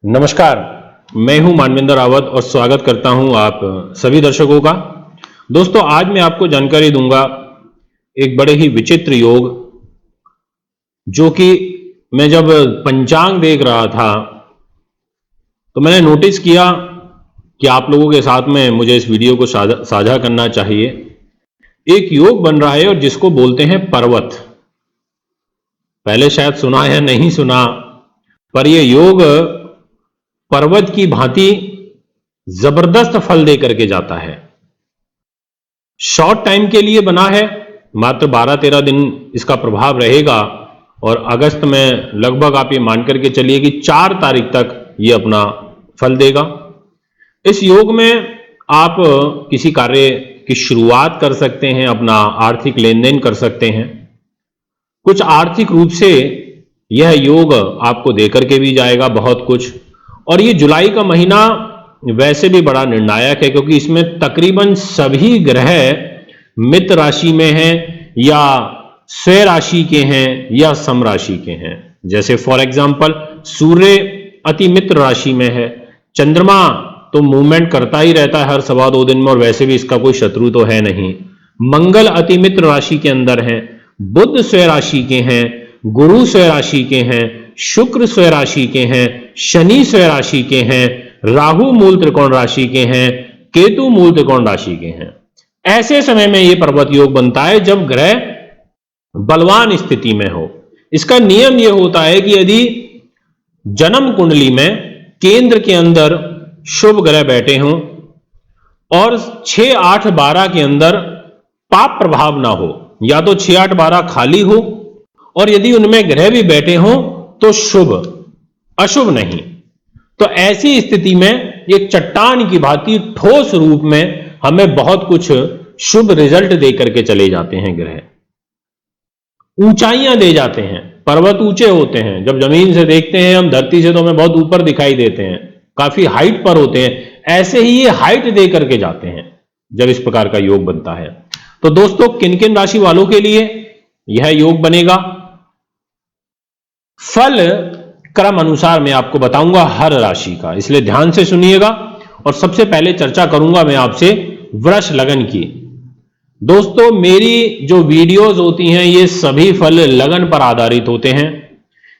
नमस्कार। मैं हूं मानवेंद्र रावत और स्वागत करता हूं आप सभी दर्शकों का। दोस्तों, आज मैं आपको जानकारी दूंगा एक बड़े ही विचित्र योग, जो कि मैं जब पंचांग देख रहा था तो मैंने नोटिस किया कि आप लोगों के साथ में मुझे इस वीडियो को साझा करना चाहिए। एक योग बन रहा है और जिसको बोलते हैं पर्वत। पहले शायद सुना है, नहीं सुना, पर यह योग पर्वत की भांति जबरदस्त फल दे करके जाता है। शॉर्ट टाइम के लिए बना है, मात्र 12-13 दिन इसका प्रभाव रहेगा और अगस्त में लगभग आप ये मान करके चलिए कि 4 तारीख तक ये अपना फल देगा। इस योग में आप किसी कार्य की शुरुआत कर सकते हैं, अपना आर्थिक लेन देन कर सकते हैं। कुछ आर्थिक रूप से यह योग आपको देकर के भी जाएगा बहुत कुछ। और ये जुलाई का महीना वैसे भी बड़ा निर्णायक है, क्योंकि इसमें तकरीबन सभी ग्रह मित्र राशि में हैं या स्वय राशि के हैं या सम राशि के हैं। जैसे फॉर एग्जांपल सूर्य अति मित्र राशि में है, चंद्रमा तो मूवमेंट करता ही रहता है हर 2.25 दिन में और वैसे भी इसका कोई शत्रु तो है नहीं। मंगल अति मित्र राशि के अंदर है, बुध स्वय राशि के हैं, गुरु स्वय राशि के हैं, शुक्र स्वय राशि के हैं, शनि स्वय राशि के हैं, राहु मूल त्रिकोण राशि के हैं, केतु मूल त्रिकोण राशि के हैं। ऐसे समय में यह पर्वत योग बनता है जब ग्रह बलवान स्थिति में हो। इसका नियम यह होता है कि यदि जन्म कुंडली में केंद्र के अंदर शुभ ग्रह बैठे हों और 6, 8, 12 के अंदर पाप प्रभाव ना हो, या तो 6, 8, 12 खाली हो और यदि उनमें ग्रह भी बैठे हों तो शुभ, अशुभ नहीं, तो ऐसी स्थिति में एक चट्टान की भांति ठोस रूप में हमें बहुत कुछ शुभ रिजल्ट दे करके चले जाते हैं। ग्रह ऊंचाइयां दे जाते हैं, पर्वत ऊंचे होते हैं। जब जमीन से देखते हैं हम, धरती से तो हमें बहुत ऊपर दिखाई देते हैं, काफी हाइट पर होते हैं। ऐसे ही ये हाइट दे करके जाते हैं जब इस प्रकार का योग बनता है। तो दोस्तों, किन किन राशि वालों के लिए यह योग बनेगा, फल क्रम अनुसार मैं आपको बताऊंगा हर राशि का, इसलिए ध्यान से सुनिएगा। और सबसे पहले चर्चा करूंगा मैं आपसे वृष लगन की। दोस्तों, मेरी जो वीडियोस होती हैं ये सभी फल लगन पर आधारित होते हैं,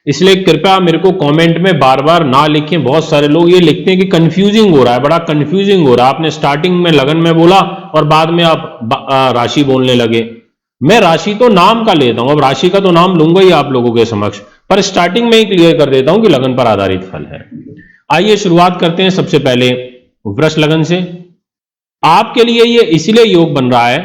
इसलिए कृपया मेरे को कमेंट में बार बार ना लिखें। बहुत सारे लोग ये लिखते हैं कि कंफ्यूजिंग हो रहा है, बड़ा कंफ्यूजिंग हो रहा है, आपने स्टार्टिंग में लगन में बोला और बाद में आप राशि बोलने लगे। मैं राशि तो नाम का लेता हूं, अब राशि का तो नाम लूंगा ही आप लोगों के समक्ष, पर स्टार्टिंग में ही क्लियर कर देता हूं कि लगन पर आधारित फल है। आइए शुरुआत करते हैं सबसे पहले वृष लगन से। आपके लिए ये इसलिए योग बन रहा है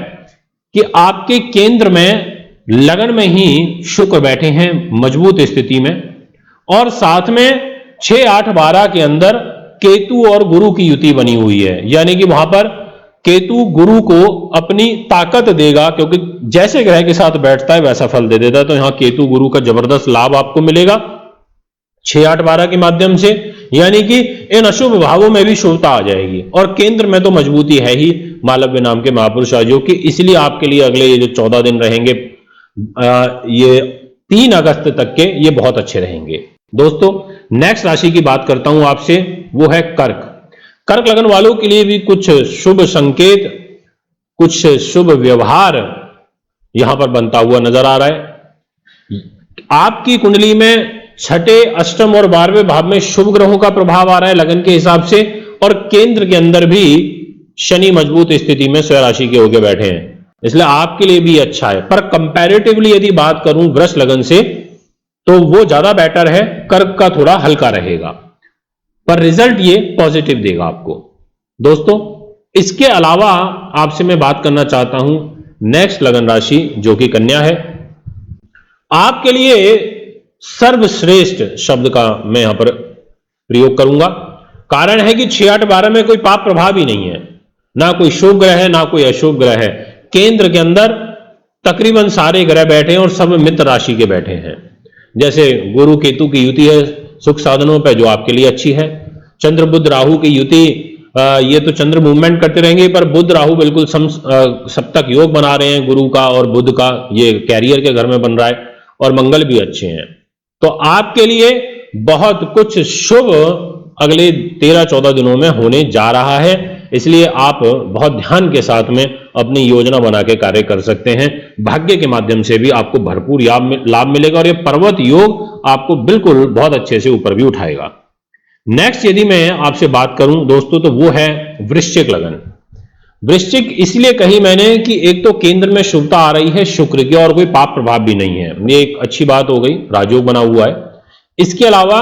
कि आपके केंद्र में लगन में ही शुक्र बैठे हैं मजबूत स्थिति में, और साथ में 6, 8, 12 के अंदर केतु और गुरु की युति बनी हुई है। यानी कि वहां पर केतु गुरु को अपनी ताकत देगा, क्योंकि जैसे ग्रह के साथ बैठता है वैसा फल दे देता है। तो यहां केतु गुरु का जबरदस्त लाभ आपको मिलेगा 6, 8, 12 के माध्यम से। यानी कि इन अशुभ भावों में भी शुभता आ जाएगी और केंद्र में तो मजबूती है ही मालव्य नाम के महापुरुष जो कि इसलिए आपके लिए अगले ये जो 14 दिन रहेंगे, ये 3 अगस्त तक के, ये बहुत अच्छे रहेंगे। दोस्तों, नेक्स्ट राशि की बात करता हूं आपसे, वो है कर्क। कर्क लगन वालों के लिए भी कुछ शुभ संकेत, कुछ शुभ व्यवहार यहां पर बनता हुआ नजर आ रहा है। आपकी कुंडली में 6ठे, अष्टम और 12वें भाव में शुभ ग्रहों का प्रभाव आ रहा है लगन के हिसाब से, और केंद्र के अंदर भी शनि मजबूत स्थिति में स्वय राशि के होके बैठे हैं, इसलिए आपके लिए भी अच्छा है। पर कंपैरेटिवली यदि बात करूं वृष लगन से तो वो ज्यादा बेटर है, कर्क का थोड़ा हल्का रहेगा, पर रिजल्ट ये पॉजिटिव देगा आपको। दोस्तों, इसके अलावा आपसे मैं बात करना चाहता हूं नेक्स्ट लगन राशि जो कि कन्या है। आपके लिए सर्वश्रेष्ठ शब्द का मैं यहां पर प्रयोग करूंगा। कारण है कि 6, 8, 12 में कोई पाप प्रभाव ही नहीं है, ना कोई शुभ ग्रह है ना कोई अशुभ ग्रह है। केंद्र के अंदर तकरीबन सारे ग्रह बैठे हैं और सब मित्र राशि के बैठे हैं। जैसे गुरु केतु की युति है सुख साधनों पर, जो आपके लिए अच्छी है। चंद्र बुध राहु की युति, ये तो चंद्र मूवमेंट करते रहेंगे, पर बुध राहु बिल्कुल सप्तक योग बना रहे हैं गुरु का और बुध का, ये कैरियर के घर में बन रहा है, और मंगल भी अच्छे हैं। तो आपके लिए बहुत कुछ शुभ अगले 13-14 दिनों में होने जा रहा है। इसलिए आप बहुत ध्यान के साथ में अपनी योजना बना के कार्य कर सकते हैं। भाग्य के माध्यम से भी आपको भरपूर लाभ मिलेगा और ये पर्वत योग आपको बिल्कुल बहुत अच्छे से ऊपर भी उठाएगा। नेक्स्ट यदि मैं आपसे बात करूं दोस्तों, तो वो है वृश्चिक लगन। वृश्चिक इसलिए कही मैंने कि एक तो केंद्र में शुभता आ रही है शुक्र की और कोई पाप प्रभाव भी नहीं है, ये एक अच्छी बात हो गई, राजयोग बना हुआ है। इसके अलावा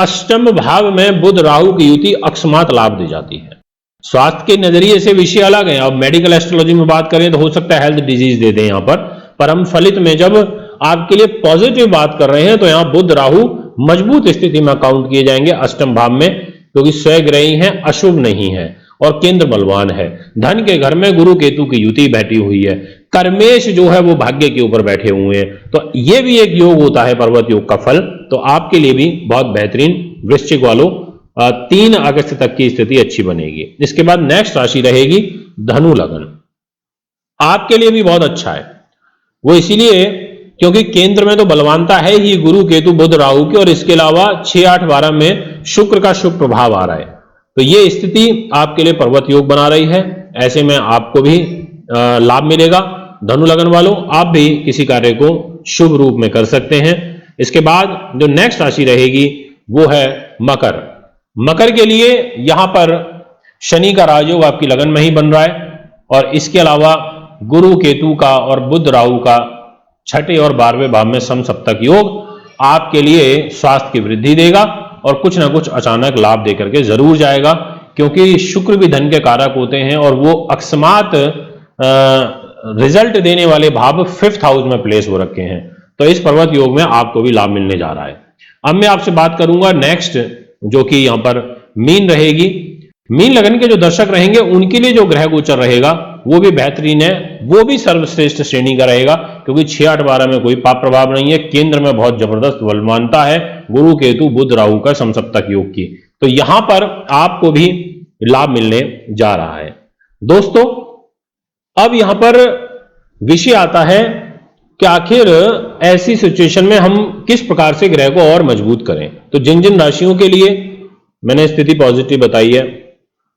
अष्टम भाव में बुध राहु की युति अकस्मात लाभ दे जाती है। स्वास्थ्य के नजरिए से विषय अलग है। अब मेडिकल एस्ट्रोलॉजी में बात करें तो हो सकता है हेल्थ डिजीज दे दें यहां पर हम फलित में जब आपके लिए पॉजिटिव बात कर रहे हैं तो यहां बुध राहु मजबूत स्थिति में काउंट किए जाएंगे अष्टम भाव में, क्योंकि स्वग्रही है, अशुभ नहीं है और केंद्र बलवान है। धन के घर में गुरु केतु की युति बैठी हुई है। कर्मेश जो है वो भाग्य के ऊपर बैठे हुए हैं, तो ये भी एक योग होता है पर्वत योग का फल। तो आपके लिए भी बहुत बेहतरीन वृश्चिक वालों 3 अगस्त तक की स्थिति अच्छी बनेगी। इसके बाद नेक्स्ट राशि रहेगी धनु लगन। आपके लिए भी बहुत अच्छा है, वो इसीलिए क्योंकि केंद्र में तो बलवानता है ही गुरु केतु बुध राहु की, और इसके अलावा 6, 8, 12 में शुक्र का शुभ प्रभाव आ रहा है। तो ये स्थिति आपके लिए पर्वत योग बना रही है। ऐसे में आपको भी लाभ मिलेगा। धनु लगन वालों, आप भी किसी कार्य को शुभ रूप में कर सकते हैं। इसके बाद जो नेक्स्ट राशि रहेगी वो है मकर। मकर के लिए यहां पर शनि का राजयोग आपकी लगन में ही बन रहा है, और इसके अलावा गुरु केतु का और बुध राहु का 6ठे और 12वें भाव में समसप्तक योग आपके लिए स्वास्थ्य की वृद्धि देगा और कुछ ना कुछ अचानक लाभ देकर के जरूर जाएगा, क्योंकि शुक्र भी धन के कारक होते हैं और वो अकस्मात रिजल्ट देने वाले भाव 5th हाउस में प्लेस हो रखे हैं। तो इस पर्वत योग में आपको भी लाभ मिलने जा रहा है। अब मैं आपसे बात करूंगा नेक्स्ट, जो कि यहां पर मीन रहेगी। मीन लगन के जो दर्शक रहेंगे उनके लिए जो ग्रह गोचर रहेगा वो भी बेहतरीन है, वो भी सर्वश्रेष्ठ श्रेणी का रहेगा, क्योंकि 6, 8, 12 में कोई पाप प्रभाव नहीं है। केंद्र में बहुत जबरदस्त बलवानता है गुरु केतु बुध राहु का समसप्तक योग की। तो यहां पर आपको भी लाभ मिलने जा रहा है। दोस्तों अब यहां पर विषय आता है कि आखिर ऐसी सिचुएशन में हम किस प्रकार से ग्रह को और मजबूत करें। तो जिन जिन राशियों के लिए मैंने स्थिति पॉजिटिव बताई है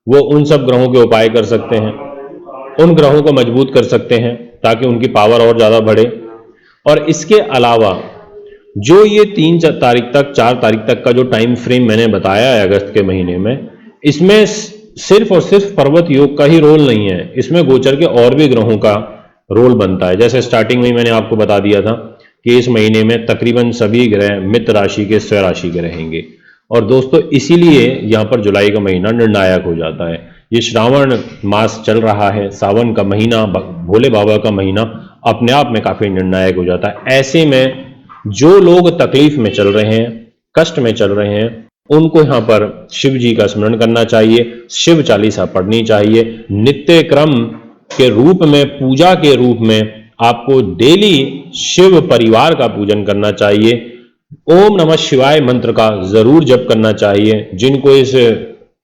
वो उन सब ग्रहों के उपाय कर सकते हैं, उन ग्रहों को मजबूत कर सकते हैं ताकि उनकी पावर और ज्यादा बढ़े। और इसके अलावा जो ये 3 तारीख तक 4 तारीख तक का जो टाइम फ्रेम मैंने बताया है अगस्त के महीने में, इसमें सिर्फ और सिर्फ पर्वत योग का ही रोल नहीं है, इसमें गोचर के और भी ग्रहों का रोल बनता है। जैसे स्टार्टिंग में मैंने आपको बता दिया था कि इस महीने में तकरीबन सभी ग्रह मित्र राशि के स्वराशि के रहेंगे। और दोस्तों इसीलिए यहां पर जुलाई का महीना निर्णायक हो जाता है। ये श्रावण मास चल रहा है, सावन का महीना, भोले बाबा का महीना अपने आप में काफी निर्णायक हो जाता है। ऐसे में जो लोग तकलीफ में चल रहे हैं, कष्ट में चल रहे हैं, उनको यहां पर शिव जी का स्मरण करना चाहिए, शिव चालीसा पढ़नी चाहिए। नित्य क्रम के रूप में, पूजा के रूप में आपको डेली शिव परिवार का पूजन करना चाहिए। ओम नमः शिवाय मंत्र का जरूर जप करना चाहिए। जिनको इस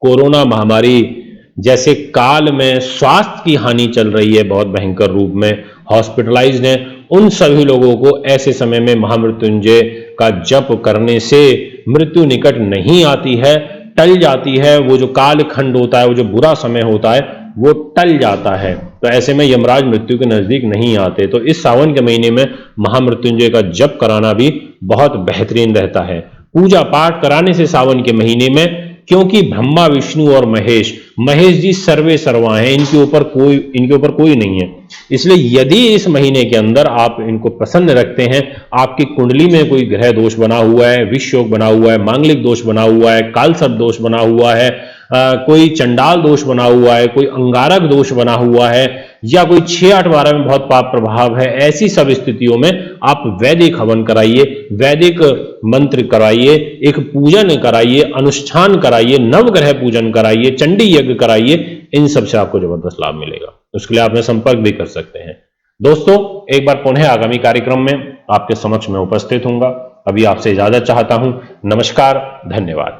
कोरोना महामारी जैसे काल में स्वास्थ्य की हानि चल रही है बहुत भयंकर रूप में, हॉस्पिटलाइज्ड हैं, उन सभी लोगों को ऐसे समय में महामृत्युंजय का जप करने से मृत्यु निकट नहीं आती है, टल जाती है। वो जो काल खंड होता है, वो जो बुरा समय होता है, वो टल जाता है। तो ऐसे में यमराज मृत्यु के नजदीक नहीं आते। तो इस सावन के महीने में महामृत्युंजय का जप कराना भी बहुत बेहतरीन रहता है। पूजा पाठ कराने से सावन के महीने में, क्योंकि ब्रह्मा विष्णु और महेश जी सर्वे सर्वा हैं, इनके ऊपर कोई नहीं है। इसलिए यदि इस महीने के अंदर आप इनको प्रसन्न रखते हैं, आपकी कुंडली में कोई ग्रह दोष बना हुआ है, विष योग बना हुआ है, मांगलिक दोष बना हुआ है, कालसर्प दोष बना हुआ है, कोई चंडाल दोष बना हुआ है, कोई अंगारक दोष बना हुआ है, या कोई 6, 8, 12 में बहुत पाप प्रभाव है, ऐसी सब स्थितियों में आप वैदिक हवन कराइए, वैदिक मंत्र कराइए, एक पूजन कराइए, अनुष्ठान कराइए, नवग्रह पूजन कराइए, चंडी यज्ञ कराइए। इन सब से आपको जबरदस्त लाभ मिलेगा। उसके लिए आप संपर्क भी कर सकते हैं। दोस्तों एक बार पुनः आगामी कार्यक्रम में आपके समक्ष में उपस्थित हूंगा। अभी आपसे इजाजत चाहता हूं। नमस्कार, धन्यवाद।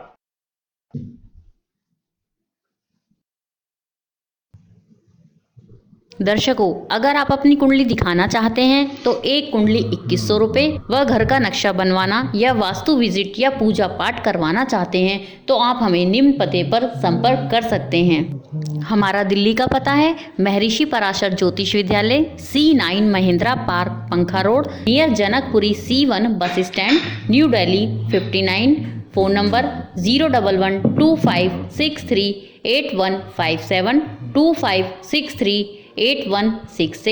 दर्शकों, अगर आप अपनी कुंडली दिखाना चाहते हैं तो एक कुंडली 2100 रुपये व घर का नक्शा बनवाना या वास्तु विजिट या पूजा पाठ करवाना चाहते हैं तो आप हमें निम्न पते पर संपर्क कर सकते हैं। हमारा दिल्ली का पता है महर्षि पराशर ज्योतिष विद्यालय, C9 महिंद्रा पार्क, पंखा road, near Janakpuri C1 bus stand, new Delhi 59। Phone number 01125638157, 25638168।